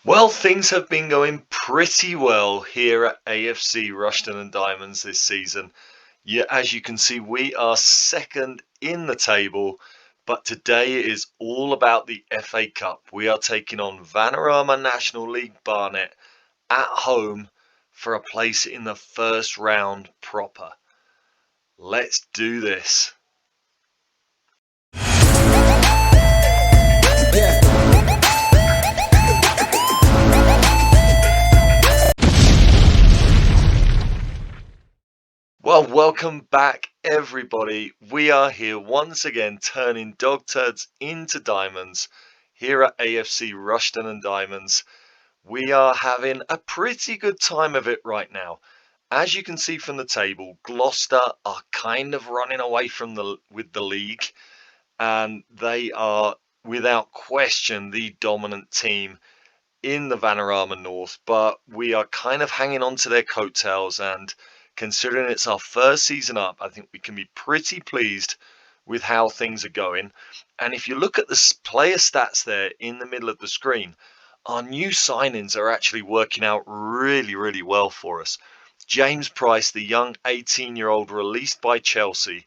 Well, things have been going pretty well here at AFC Rushden and Diamonds this season. Yeah, as you can see, we are second in the table, but today it is all about the FA Cup. We are taking on Vanarama National League Barnet at home for a place in the first round proper. Let's do this. Well, welcome back, everybody. We are here once again, turning dog turds into diamonds here at AFC Rushden and Diamonds. We are having a pretty good time of it right now. As you can see from the table, Gloucester are kind of running away from with the league, and they are without question the dominant team in the Vanarama North, but we are kind of hanging on to their coattails, and considering it's our first season up, I think we can be pretty pleased with how things are going. And if you look at the player stats there in the middle of the screen, our new signings are actually working out really, really well for us. James Price, the young 18-year-old released by Chelsea,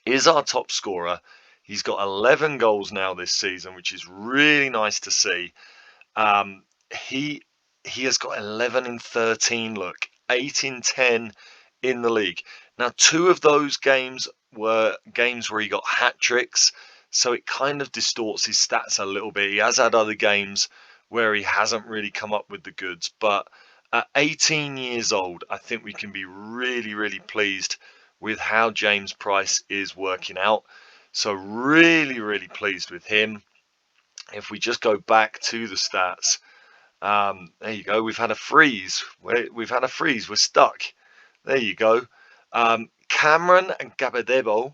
is our top scorer. He's got 11 goals now this season, which is really nice to see. Um, he he has got 11 in 13, look, 8 in 10 in the league. Now, two of those games were games where he got hat tricks, so it kind of distorts his stats a little bit. He has had other games where he hasn't really come up with the goods, but at 18 years old, I think we can be really, really pleased with how James Price is working out. So really, really pleased with him. If we just go back to the stats, there you go. We've had a freeze. We're stuck. There you go. Cameron Gabadebo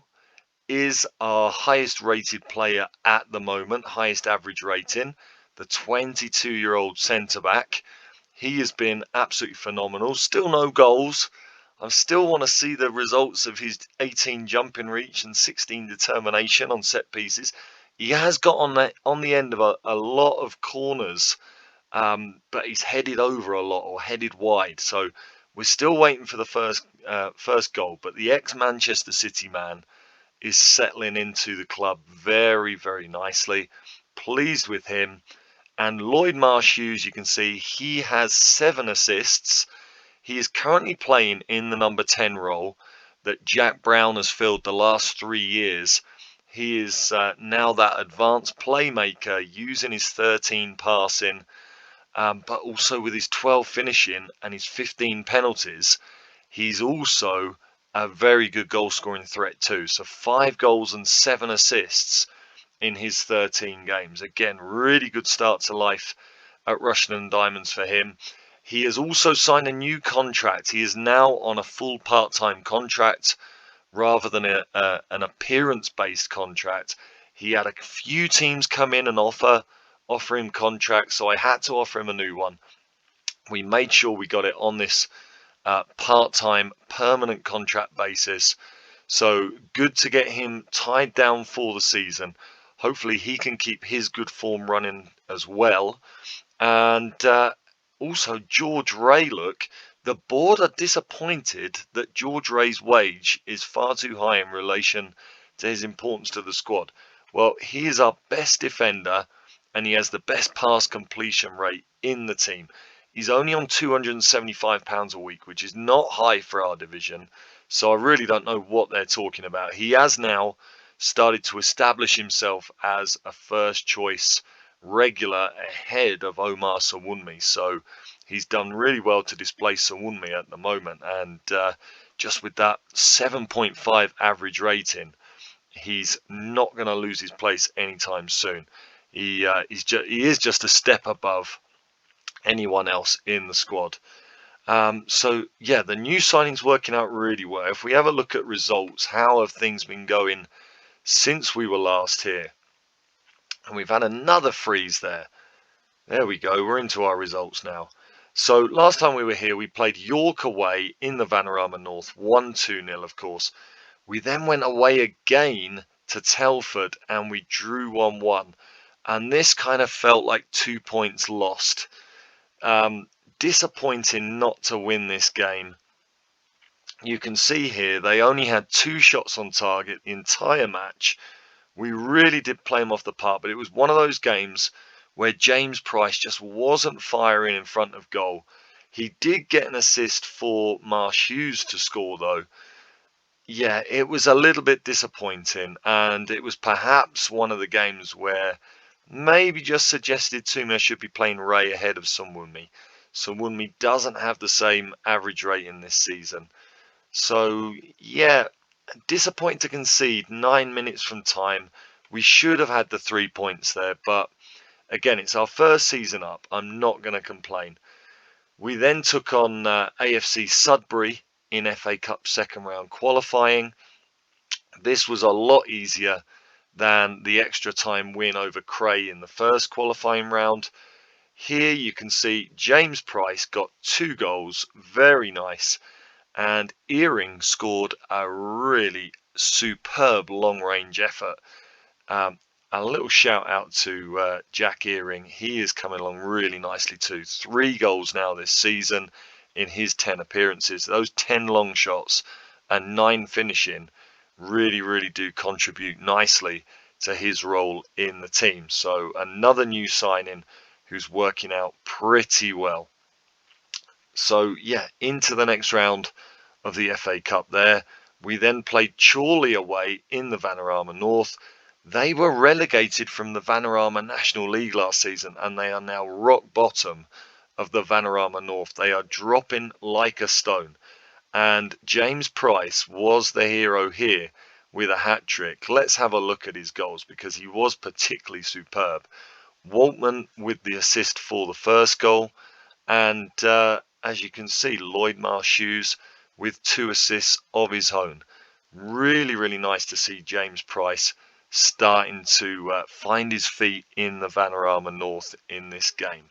is our highest rated player at the moment, highest average rating, the 22-year-old centre back. He has been absolutely phenomenal. Still no goals. I still want to see the results of his 18 jumping reach and 16 determination on set pieces. He has got on the end of a lot of corners, but he's headed over a lot or headed wide. So we're still waiting for the first goal. But the ex-Manchester City man is settling into the club very, very nicely. Pleased with him. And Lloyd Marsh Hughes, you can see he has 7 assists. He is currently playing in the number 10 role that Jack Brown has filled the last 3 years. He is now that advanced playmaker using his 13 passing, but also with his 12 finishing and his 15 penalties. He's also a very good goal scoring threat too. So 5 goals and 7 assists in his 13 games. Again, really good start to life at Rushden and Diamonds for him. He has also signed a new contract. He is now on a full part-time contract rather than an appearance-based contract. He had a few teams come in and offer him contracts, so I had to offer him a new one. We made sure we got it on this part-time permanent contract basis. So good to get him tied down for the season. Hopefully he can keep his good form running as well. And also George Ray, look, the board are disappointed that George Ray's wage is far too high in relation to his importance to the squad. Well, he is our best defender and he has the best pass completion rate in the team. He's only on £275 a week, which is not high for our division. So I really don't know what they're talking about. He has now started to establish himself as a first choice regular ahead of Omar Sawunmi. So he's done really well to displace Sawunmi at the moment. And just with that 7.5 average rating, he's not going to lose his place anytime soon. He is just a step above anyone else in the squad. So yeah, the new signing's working out really well. If we have a look at results, how have things been going since we were last here? And we've had another freeze there. There we go. We're into our results now. So last time we were here, we played York away in the Vanarama North, 1-2-0, of course. We then went away again to Telford and we drew 1-1. and this kind of felt like 2 points lost. Disappointing not to win this game. You can see here they only had 2 shots on target the entire match. We really did play them off the park, but it was one of those games where James Price just wasn't firing in front of goal. He did get an assist for Marsh Hughes to score, though. Yeah, it was a little bit disappointing, and it was perhaps one of the games where maybe just suggested to me I should be playing Ray ahead of Sunwunmi. Sunwunmi doesn't have the same average rating this season. So, yeah, disappointed to concede 9 minutes from time. We should have had the 3 points there, but again, it's our first season up. I'm not going to complain. We then took on AFC Sudbury in FA Cup second round qualifying. This was a lot easier than the extra time win over Cray in the first qualifying round. Here you can see James Price got 2 goals, very nice, and Earing scored a really superb long-range effort. A little shout out to Jack Earing. He is coming along really nicely too. 3 goals now this season in his 10 appearances. Those 10 long shots and 9 finishing really do contribute nicely to his role in the team. So another new signing who's working out pretty well. So yeah, into the next round of the FA Cup there. We then played Chorley away in the Vanarama North. They were relegated from the Vanarama National League last season, and they are now rock bottom of the Vanarama North. They are dropping like a stone. And James Price was the hero here with a hat-trick. Let's have a look at his goals because he was particularly superb. Waltman with the assist for the first goal, and as you can see, Lloyd Marsh Hughes with 2 assists of his own. Really nice to see James Price starting to find his feet in the Vanarama North in this game.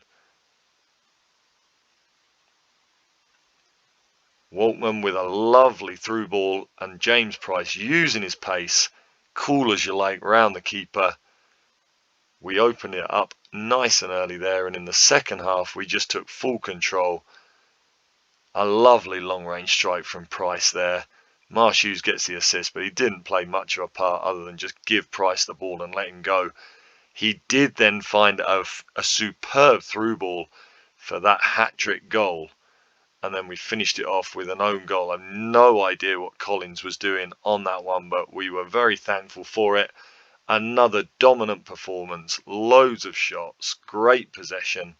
Waltman with a lovely through ball, and James Price using his pace, cool as you like, round the keeper. We opened it up nice and early there, and in the second half we just took full control. A lovely long-range strike from Price there. Marsh Hughes gets the assist, but he didn't play much of a part other than just give Price the ball and let him go. He did then find a superb through ball for that hat-trick goal, and then we finished it off with an own goal. I have no idea what Collins was doing on that one, but we were very thankful for it. Another dominant performance, loads of shots, great possession,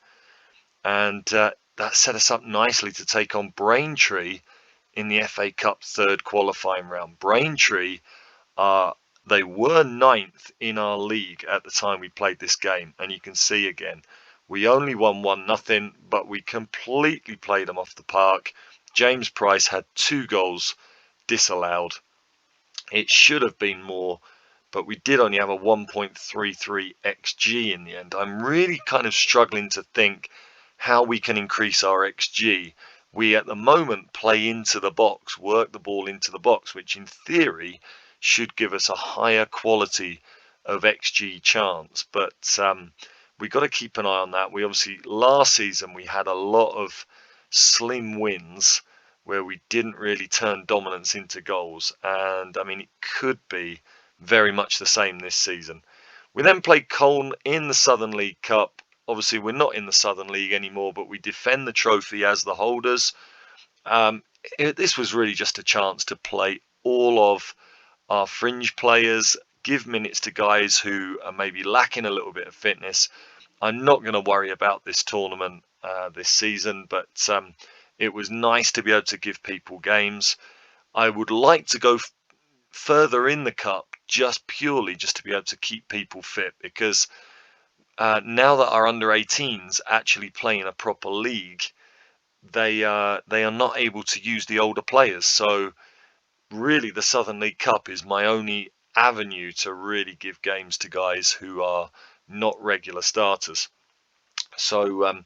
and that set us up nicely to take on Braintree in the FA Cup third qualifying round. Braintree, they were 9th in our league at the time we played this game, and you can see again, we only won 1-0, but we completely played them off the park. James Price had 2 goals disallowed. It should have been more, but we did only have a 1.33 XG in the end. I'm really kind of struggling to think how we can increase our XG. We at the moment play into the box, work the ball into the box, which in theory should give us a higher quality of XG chance, but we've got to keep an eye on that. We obviously, last season we had a lot of slim wins where we didn't really turn dominance into goals, and I mean it could be very much the same this season. We then played Colne in the Southern League Cup. Obviously we're not in the Southern League anymore, but we defend the trophy as the holders. This was really just a chance to play all of our fringe players, give minutes to guys who are maybe lacking a little bit of fitness. I'm not going to worry about this tournament this season, but it was nice to be able to give people games. I would like to go further in the cup just to be able to keep people fit, because now that our under 18s actually play in a proper league, they are not able to use the older players. So really the Southern League Cup is my only avenue to really give games to guys who are not regular starters. So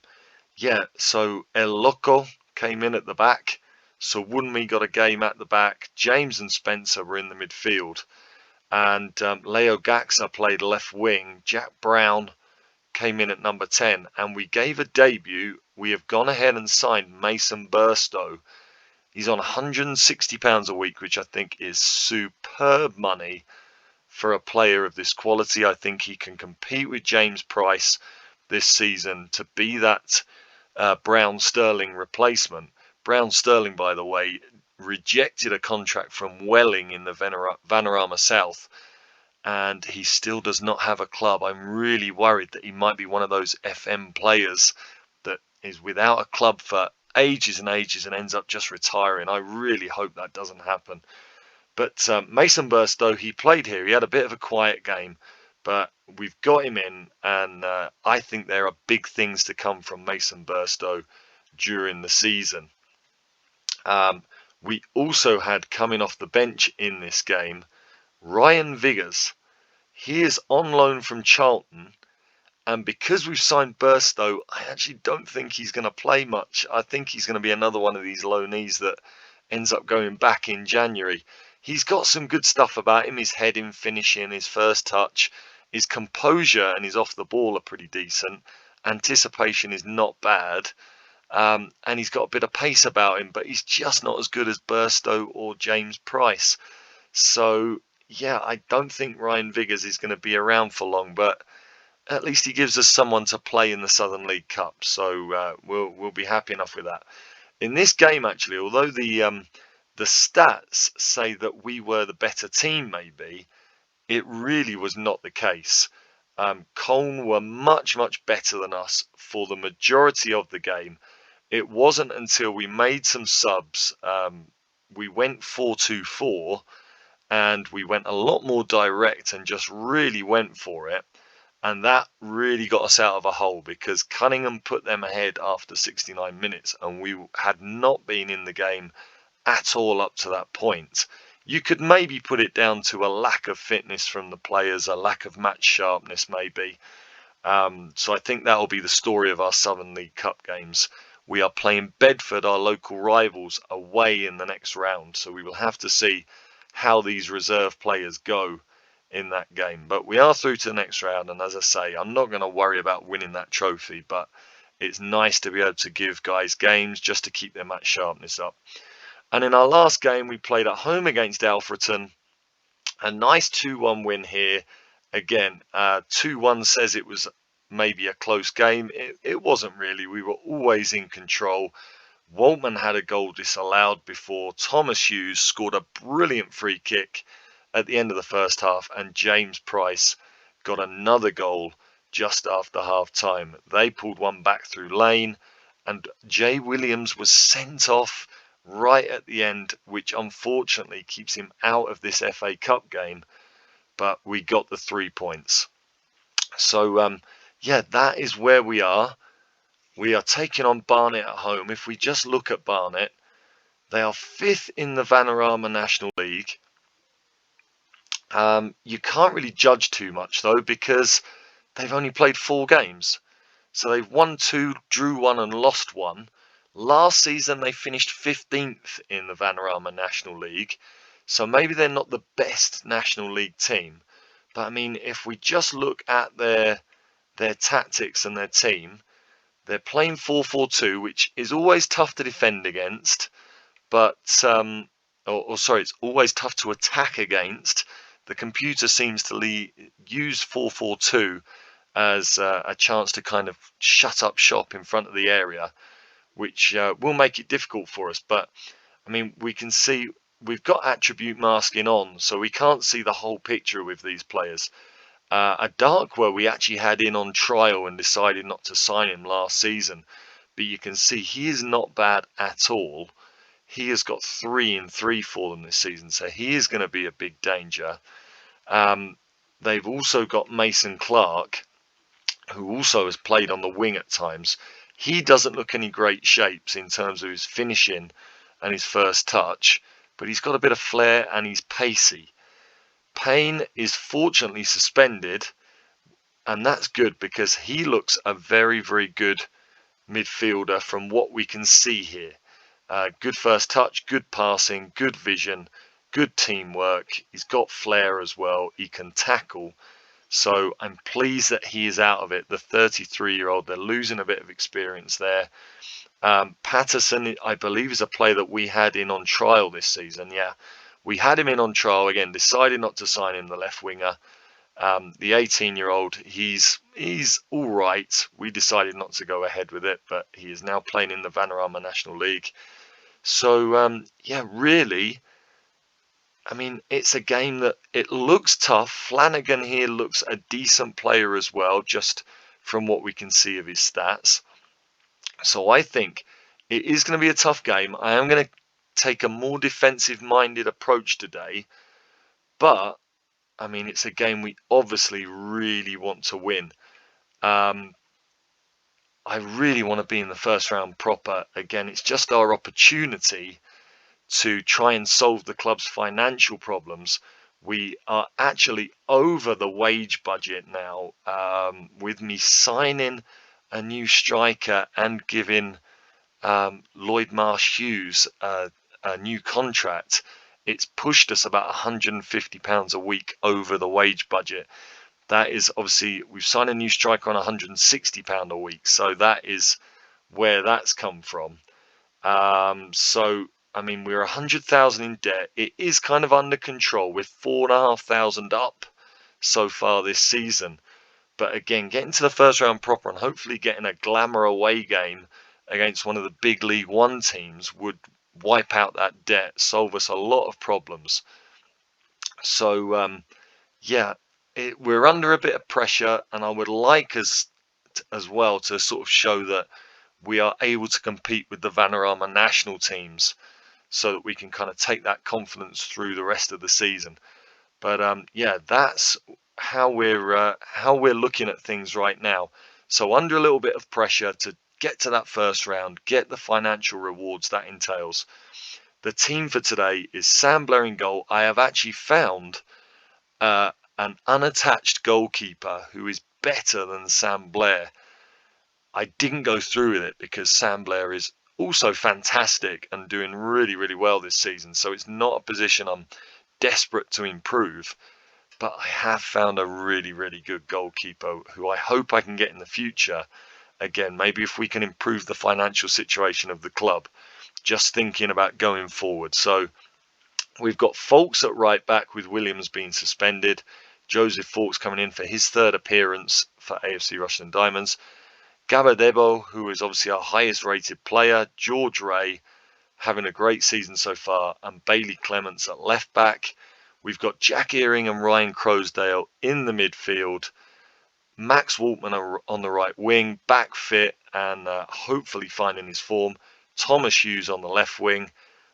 yeah, so El Loco came in at the back, so Wunmi got a game at the back, James and Spencer were in the midfield, and Leo Gaxa played left wing. Jack Brown came in at number 10, and we gave a debut. We have gone ahead and signed Mason Burstow. He's on £160 a week, which I think is superb money for a player of this quality. I think he can compete with James Price this season to be that Brown Sterling replacement. Brown Sterling, by the way, rejected a contract from Welling in the Vanarama South, and he still does not have a club. I'm really worried that he might be one of those FM players that is without a club for ages and ages and ends up just retiring. I really hope that doesn't happen. But Mason Burstow, he played here. He had a bit of a quiet game, but we've got him in, and I think there are big things to come from Mason Burstow during the season. We also had, coming off the bench in this game, Ryan Viggers. He is on loan from Charlton, and because we've signed Burstow, I actually don't think he's going to play much. I think he's going to be another one of these loanees that ends up going back in January. He's got some good stuff about him. His heading, finishing, his first touch, his composure and his off the ball are pretty decent. Anticipation is not bad. And he's got a bit of pace about him, but he's just not as good as Burstow or James Price. So, yeah, I don't think Ryan Viggers is going to be around for long, but at least he gives us someone to play in the Southern League Cup. So we'll be happy enough with that. In this game, actually, although the stats say that we were the better team, maybe, it really was not the case. Colne were much, much better than us for the majority of the game. It wasn't until we made some subs, we went 4-2-4, and we went a lot more direct and just really went for it. And that really got us out of a hole, because Cunningham put them ahead after 69 minutes, and we had not been in the game at all up to that point. You could maybe put it down to a lack of fitness from the players, a lack of match sharpness maybe. So I think that will be the story of our Southern League Cup games. We are playing Bedford, our local rivals, away in the next round. So we will have to see how these reserve players go in that game. But we are through to the next round. And as I say, I'm not going to worry about winning that trophy, but it's nice to be able to give guys games just to keep their match sharpness up. And in our last game, we played at home against Alfreton. A nice 2-1 win here. Again, 2-1 says it was maybe a close game. It wasn't really. We were always in control. Waltman had a goal disallowed before. Thomas Hughes scored a brilliant free kick at the end of the first half. And James Price got another goal just after half time. They pulled one back through Lane. And Jay Williams was sent off right at the end, which unfortunately keeps him out of this FA Cup game, but we got the 3 points. So yeah, that is where we are. We are taking on Barnet at home. If we just look at Barnet, they are 5th in the Vanarama National League. You can't really judge too much though, because they've only played 4 games. So they've won 2, drew 1 and lost 1. Last season, they finished 15th in the Vanarama National League. So maybe they're not the best National League team. But I mean, if we just look at their tactics and their team, they're playing 4-4-2, which is always tough to defend against. But, sorry, it's always tough to attack against. The computer seems to use 4-4-2 as a chance to kind of shut up shop in front of the area, which will make it difficult for us. But I mean, we can see we've got attribute masking on, so we can't see the whole picture with these players. A Darkwa we actually had in on trial and decided not to sign him last season, but you can see he is not bad at all. He has got 3 in 3 for them this season, so he is going to be a big danger. They've also got Mason Clark, who also has played on the wing at times. He doesn't look any great shapes in terms of his finishing and his first touch, but he's got a bit of flair and he's pacey. Payne is fortunately suspended, and that's good because he looks a very, very good midfielder from what we can see here. Good first touch, good passing, good vision, good teamwork. He's got flair as well. He can tackle. So I'm pleased that he is out of it. The 33-year-old, they're losing a bit of experience there. Patterson, I believe, is a player that we had in on trial this season. Yeah, we had him in on trial again, decided not to sign him, the left winger. The 18-year-old, he's all right. We decided not to go ahead with it, but he is now playing in the Vanarama National League. So, yeah, really, I mean, it's a game that it looks tough. Flanagan here looks a decent player as well, just from what we can see of his stats. So I think it is going to be a tough game. I am going to take a more defensive-minded approach today, but I mean, it's a game we obviously really want to win. I really want to be in the first round proper. Again, it's just our opportunity to try and solve the club's financial problems. We are actually over the wage budget now, with me signing a new striker and giving Lloyd Marsh Hughes a new contract. It's pushed us about £150 a week over the wage budget. That is obviously, we've signed a new striker on £160 a week, so that is where that's come from. So I mean, we're 100,000 in debt. It is kind of under control. We're 4,500 up so far this season. But again, getting to the first round proper and hopefully getting a glamour away game against one of the big League One teams would wipe out that debt, solve us a lot of problems. So, yeah, we're under a bit of pressure, and I would like us as well to sort of show that we are able to compete with the Vanarama national teams, so that we can kind of take that confidence through the rest of the season. But yeah, that's how we're looking at things right now. So under a little bit of pressure to get to that first round, get the financial rewards that entails. The team for today is Sam Blair in goal. I have actually found an unattached goalkeeper who is better than Sam Blair. I didn't go through with it because Sam Blair is also fantastic and doing really, really well this season. So it's not a position I'm desperate to improve. But I have found a really, really good goalkeeper who I hope I can get in the future. Again, maybe if we can improve the financial situation of the club, just thinking about going forward. So we've got Fawkes at right back with Williams being suspended. Joseph Fawkes coming in for his third appearance for AFC Rushden Diamonds. Gabadebo, who is obviously our highest rated player. George Ray having a great season so far. And Bailey Clements at left back. We've got Jack Earing and Ryan Crosdale in the midfield. Max Waltman on the right wing, back fit and hopefully finding his form. Thomas Hughes on the left wing.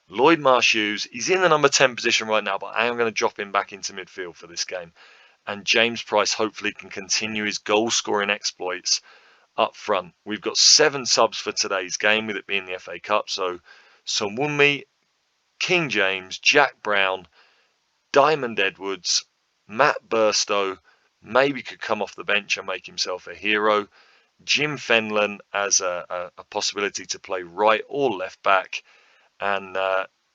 Lloyd Marsh Hughes, he's in the number 10 position right now, but I am going to drop him back into midfield for this game. And James Price hopefully can continue his goal-scoring exploits up front. We've got 7 subs for today's game, with it being the FA Cup. So Sonwunmi, King James, Jack Brown, Diamond Edwards, Matt Burstow maybe could come off the bench and make himself a hero. Jim Fenlon as a possibility to play right or left back, and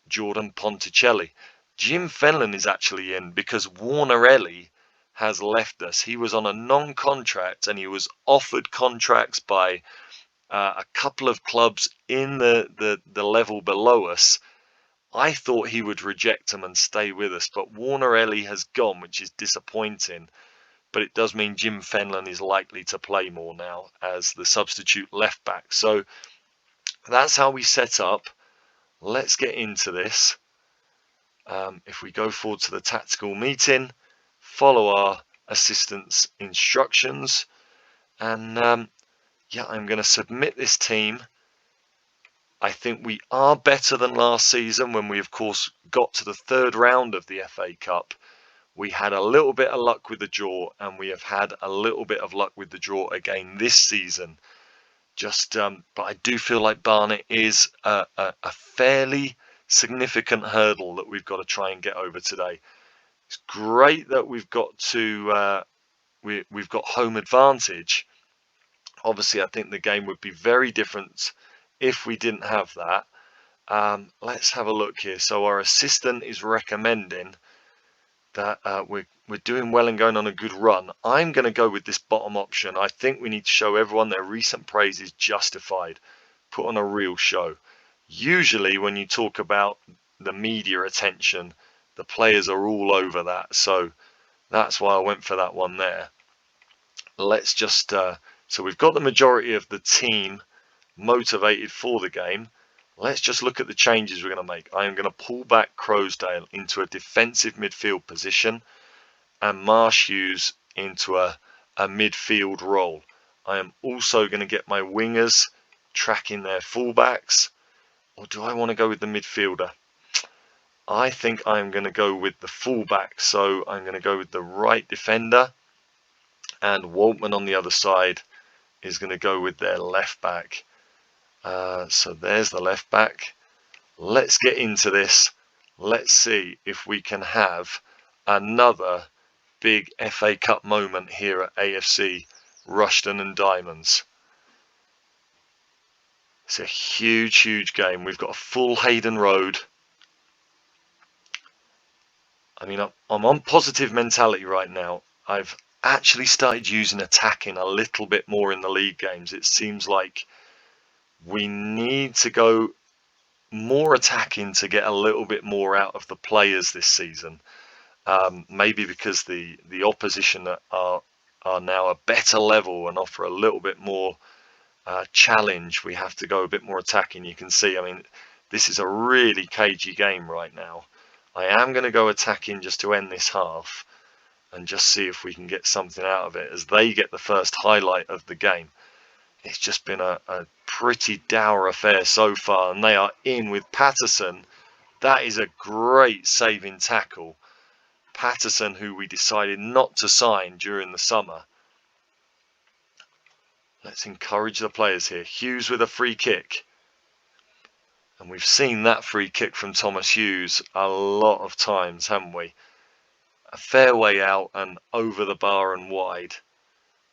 Jordan Ponticelli. Jim Fenlon is actually in because Warnerelli has left us. He was on a non-contract and he was offered contracts by a couple of clubs in the level below us. I thought he would reject them and stay with us, but Warnerelli has gone, which is disappointing. But it does mean Jim Fenlon is likely to play more now as the substitute left back. So that's how we set up. Let's get into this. If we go forward to the tactical meeting, follow our assistant's instructions, and yeah, I'm going to submit this team. I think we are better than last season when we, of course, got to the third round of the FA Cup. We had a little bit of luck with the draw, and we have had a little bit of luck with the draw again this season. But I do feel like Barnet is a fairly significant hurdle that we've got to try and get over today. It's great that we've got we've got home advantage. Obviously, I think the game would be very different if we didn't have that. Let's have a look here. So our assistant is recommending that we're doing well and going on a good run. I'm going to go with this bottom option. I think we need to show everyone their recent praise is justified. Put on a real show. Usually when you talk about the media attention, the players are all over that. So that's why I went for that one there. Let's just, so we've got the majority of the team motivated for the game. Let's just look at the changes we're going to make. I am going to pull back Crowsdale into a defensive midfield position and Marsh Hughes into a midfield role. I am also going to get my wingers tracking their fullbacks. Or do I want to go with the midfielder? I think I'm going to go with the fullback. So I'm going to go with the right defender. And Waltman on the other side is going to go with their left back. So there's the left back. Let's get into this. Let's see if we can have another big FA Cup moment here at AFC Rushden and Diamonds. It's a huge game. We've got a full Hayden Road. I mean, I'm on positive mentality right now. I've actually started using attacking a little bit more in the league games. It seems like we need to go more attacking to get a little bit more out of the players this season. Maybe because the opposition are now a better level and offer a little bit more challenge. We have to go a bit more attacking. You can see, I mean, this is a really cagey game right now. I am going to go attacking just to end this half and just see if we can get something out of it as they get the first highlight of the game. It's just been a pretty dour affair so far, and they are in with Patterson. That is a great saving tackle. Patterson, who we decided not to sign during the summer. Let's encourage the players here. Hughes with a free kick. And we've seen that free kick from Thomas Hughes a lot of times, haven't we? A fair way out and over the bar and wide.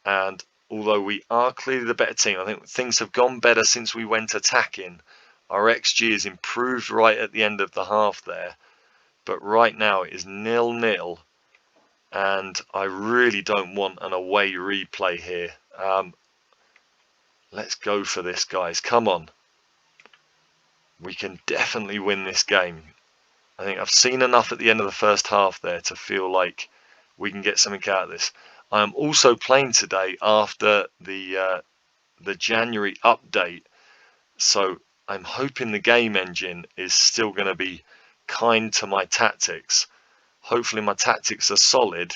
And although we are clearly the better team, I think things have gone better since we went attacking. Our XG has improved right at the end of the half there. But right now it is 0-0. And I really don't want an away replay here. Let's go for this, guys. Come on. We can definitely win this game. I think I've seen enough at the end of the first half there to feel like we can get something out of this. I am also playing today after the January update, so I'm hoping the game engine is still going to be kind to my tactics. Hopefully my tactics are solid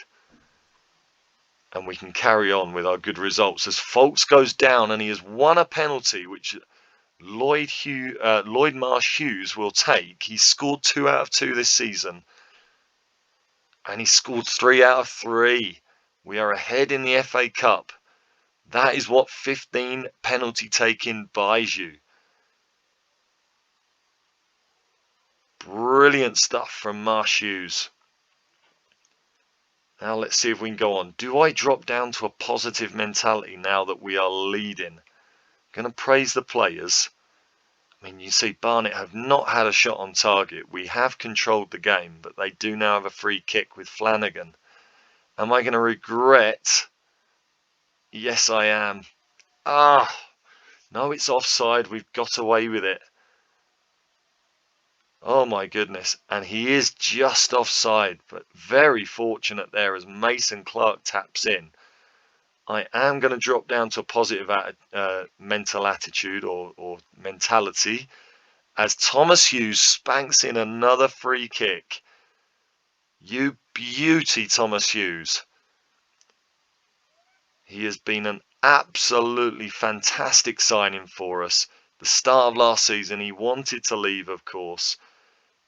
and we can carry on with our good results. As Folks goes down and he has won a penalty, which Lloyd Marsh Hughes will take. He's scored 2 out of 2 this season. And he scored 3 out of 3. We are ahead in the FA Cup. That is what 15 penalty taking buys you. Brilliant stuff from Marsh Hughes. Now let's see if we can go on. Do I drop down to a positive mentality now that we are leading? I'm going to praise the players. I mean, you see Barnet have not had a shot on target. We have controlled the game, but they do now have a free kick with Flanagan. Am I going to regret? Yes, I am. No, it's offside. We've got away with it. Oh my goodness. And he is just offside, but very fortunate there as Mason Clark taps in. I am going to drop down to a positive mental attitude or mentality as Thomas Hughes spanks in another free kick. You beauty, Thomas Hughes. He has been an absolutely fantastic signing for us. The start of last season, he wanted to leave, of course,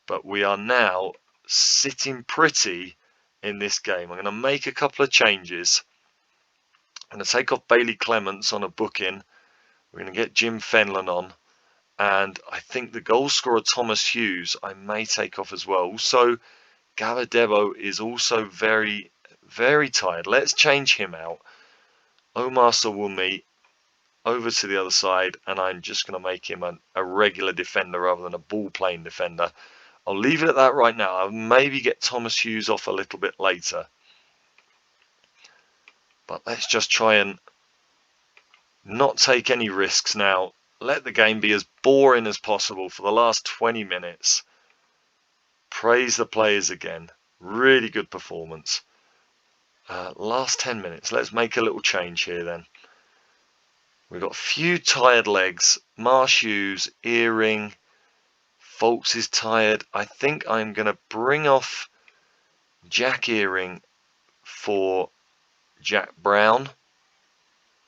but we are now sitting pretty in this game. I'm going to make a couple of changes. I'm going to take off Bailey Clements on a booking. We're going to get Jim Fenlon on. And I think the goal scorer Thomas Hughes I may take off as well. Also, Gavadebo is also very tired. Let's change him out. Omar Sawumi. over to the other side, and I'm just going to make him a regular defender rather than a ball-playing defender. I'll leave it at that right now. I'll maybe get Thomas Hughes off a little bit later. But let's just try and not take any risks now. Let the game be as boring as possible for the last 20 minutes. Praise the players again. Really good performance. Last 10 minutes. Let's make a little change here then. We've got a few tired legs. Marsh Hughes, Earring. Folks is tired. I think I'm going to bring off Jack Earring for Jack Brown.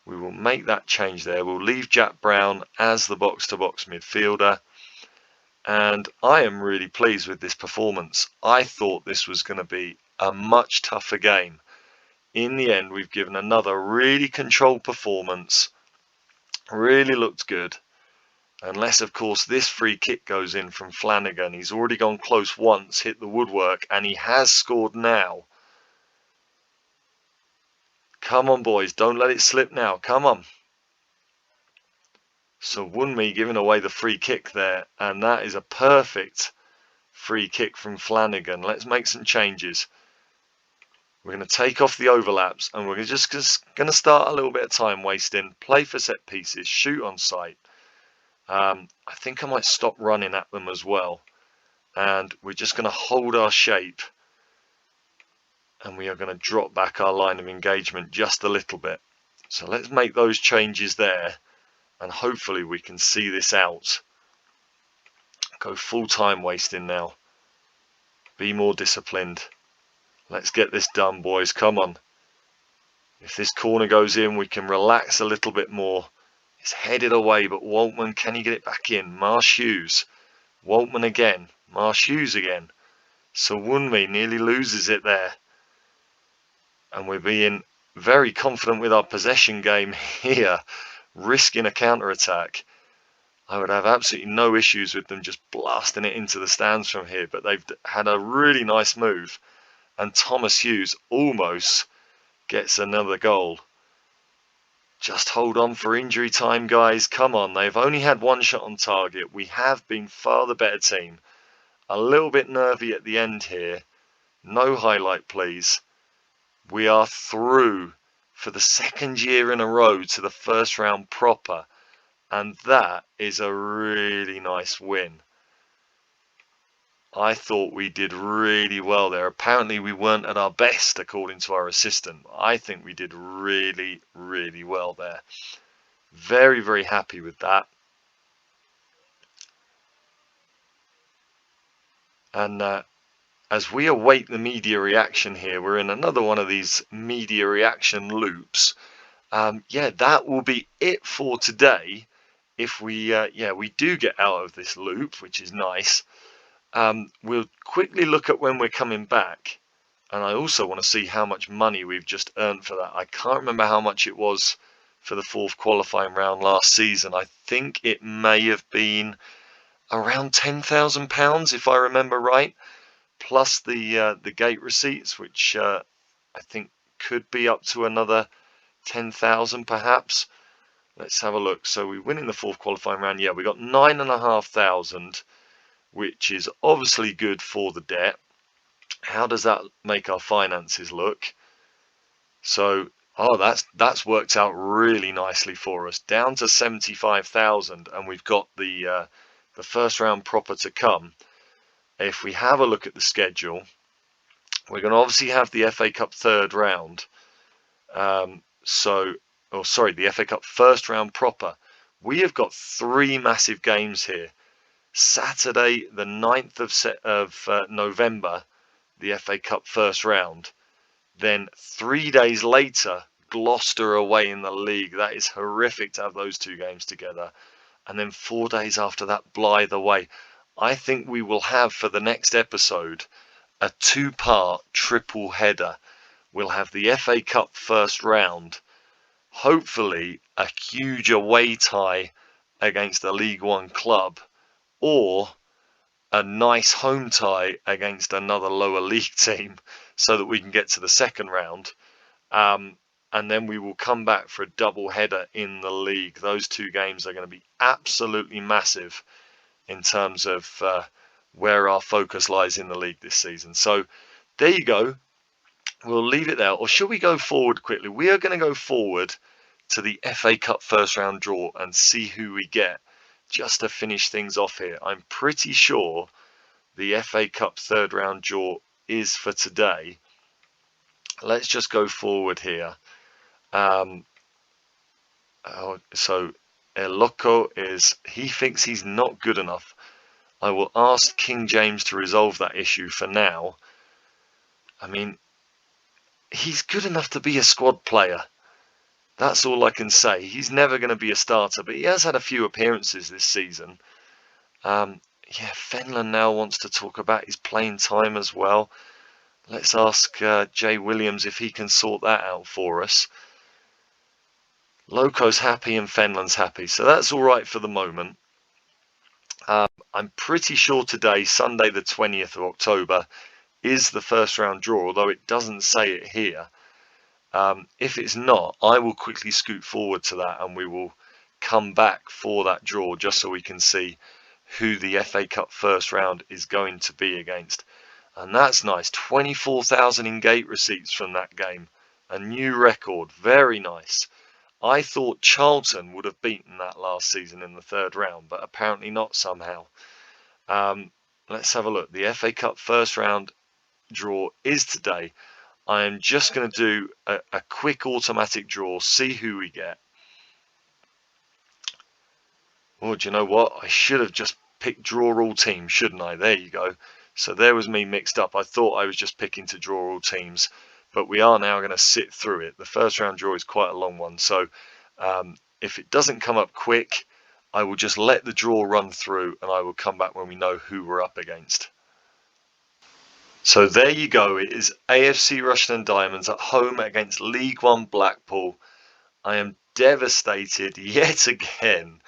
We will make that change there. We'll leave Jack Brown as the box-to-box midfielder. And I am really pleased with this performance. I thought this was going to be a much tougher game. In the end, we've given another really controlled performance. Really looked good. Unless, of course, this free kick goes in from Flanagan. He's already gone close once, hit the woodwork, and he has scored now. Come on, boys. Don't let it slip now. Come on. So Wunmi giving away the free kick there, and that is a perfect free kick from Flanagan. Let's make some changes. We're going to take off the overlaps, and we're just going to start a little bit of time wasting. Play for set pieces, shoot on sight. I think I might stop running at them as well, and we're just going to hold our shape, and we are going to drop back our line of engagement just a little bit. So let's make those changes there, and hopefully we can see this out. Go full time wasting now. Be more disciplined. Let's get this done, boys. Come on. If this corner goes in, we can relax a little bit more. It's headed away, but Waltman, can he get it back in? Marsh Hughes. Waltman again. Marsh Hughes again. So Wunmi nearly loses it there. And we're being very confident with our possession game here, risking a counter-attack. I would have absolutely no issues with them just blasting it into the stands from here, but they've had a really nice move. And Thomas Hughes almost gets another goal. Just hold on for injury time, guys. Come on, they've only had one shot on target. We have been far the better team. A little bit nervy at the end here. No highlight, please. We are through for the second year in a row to the first round proper. And that is a really nice win. I thought we did really well there. Apparently we weren't at our best, according to our assistant. I think we did really, really well there. Very, very happy with that. And as we await the media reaction here, we're in another one of these media reaction loops. Yeah, that will be it for today. If we do get out of this loop, which is nice. We'll quickly look at when we're coming back, and I also want to see how much money we've just earned for that. I can't remember how much it was for the fourth qualifying round last season. I think it may have been around £10,000 if I remember right, plus the gate receipts, which I think could be up to another 10,000 perhaps. Let's have a look. So we win in the fourth qualifying round. Yeah, we got 9,500. Which is obviously good for the debt. How does that make our finances look? So, that's worked out really nicely for us, down to 75,000, and we've got the first round proper to come. If we have a look at the schedule, we're going to obviously have the FA Cup third round. The FA Cup first round proper. We have got 3 massive games here. Saturday, the 9th of November, the FA Cup first round. Then 3 days later, Gloucester away in the league. That is horrific to have those 2 games together. And then 4 days after that, Blythe away. I think we will have, for the next episode, a 2-part triple header. We'll have the FA Cup first round. Hopefully, a huge away tie against a League One club. Or a nice home tie against another lower league team so that we can get to the second round. and then we will come back for a double header in the league. Those two games are going to be absolutely massive in terms of where our focus lies in the league this season. So there you go. We'll leave it there. Or shall we go forward quickly? We are going to go forward to the FA Cup first round draw and see who we get just to finish things off here. I'm pretty sure the FA Cup third round draw is for today. Let's just go forward here. So El Loco he thinks he's not good enough. I will ask King James to resolve that issue for now. I mean, he's good enough to be a squad player. That's all I can say. He's never going to be a starter, but he has had a few appearances this season. Yeah, Fenland now wants to talk about his playing time as well. Let's ask Jay Williams if he can sort that out for us. Loco's happy and Fenland's happy, so that's all right for the moment. I'm pretty sure today, Sunday the 20th of October, is the first round draw, although it doesn't say it here. If it's not, I will quickly scoot forward to that and we will come back for that draw just so we can see who the FA Cup first round is going to be against. And that's nice. 24,000 in gate receipts from that game. A new record. Very nice. I thought Charlton would have beaten that last season in the third round, but apparently not somehow. Let's have a look. The FA Cup first round draw is today. I am just going to do a quick automatic draw, see who we get. Oh, do you know what? I should have just picked draw all teams, shouldn't I? There you go. So there was me mixed up. I thought I was just picking to draw all teams, but we are now going to sit through it. The first round draw is quite a long one, so if it doesn't come up quick, I will just let the draw run through and I will come back when we know who we're up against. So there you go. It is AFC Rushden Diamonds at home against League One Blackpool. I am devastated yet again.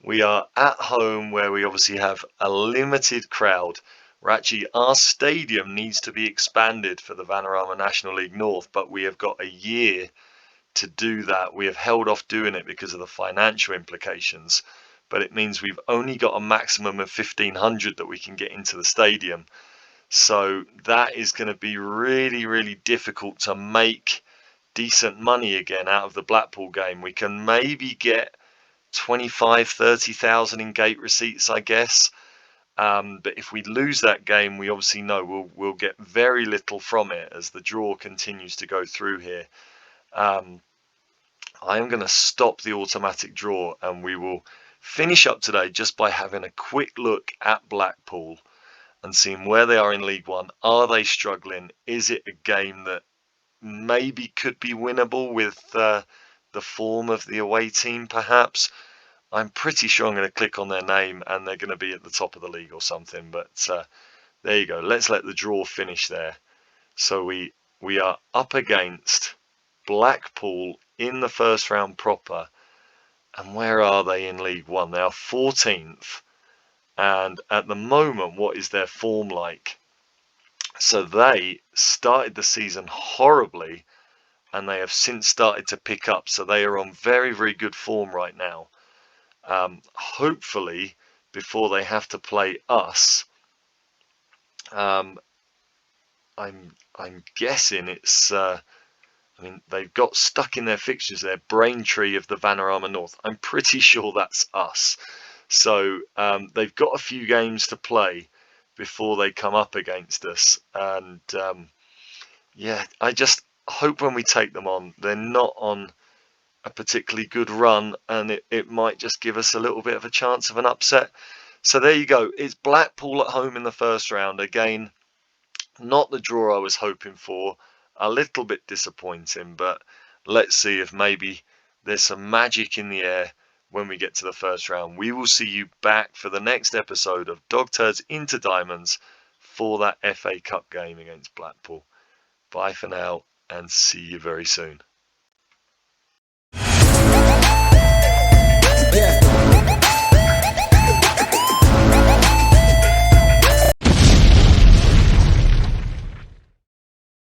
We are at home where we obviously have a limited crowd. Our stadium needs to be expanded for the Vanarama National League North, but we have got a year to do that. We have held off doing it because of the financial implications, but it means we've only got a maximum of 1,500 that we can get into the stadium. So that is going to be really, really difficult to make decent money again out of the Blackpool game. We can maybe get 25,000-30,000 in gate receipts, I guess. But if we lose that game, we obviously know we'll get very little from it as the draw continues to go through here. I am going to stop the automatic draw and we will finish up today just by having a quick look at Blackpool and seeing where they are in League One. Are they struggling? Is it a game that maybe could be winnable with the form of the away team perhaps? I'm pretty sure I'm going to click on their name and they're going to be at the top of the league or something. But there you go. Let's let the draw finish there. So we are up against Blackpool in the first round proper. And where are they in League One? They are 14th. And at the moment, what is their form like? So they started the season horribly and they have since started to pick up. So they are on very, very good form right now. Hopefully, before they have to play us, I'm guessing it's. I mean, they've got stuck in their fixtures there. Braintree of the Vanarama North. I'm pretty sure that's us. So they've got a few games to play before they come up against us. And yeah, I just hope when we take them on, they're not on a particularly good run and it might just give us a little bit of a chance of an upset. So there you go. It's Blackpool at home in the first round. Again, not the draw I was hoping for. A little bit disappointing, but let's see if maybe there's some magic in the air when we get to the first round. We will see you back for the next episode of Dog Turds into Diamonds for that FA Cup game against Blackpool. Bye for now and see you very soon.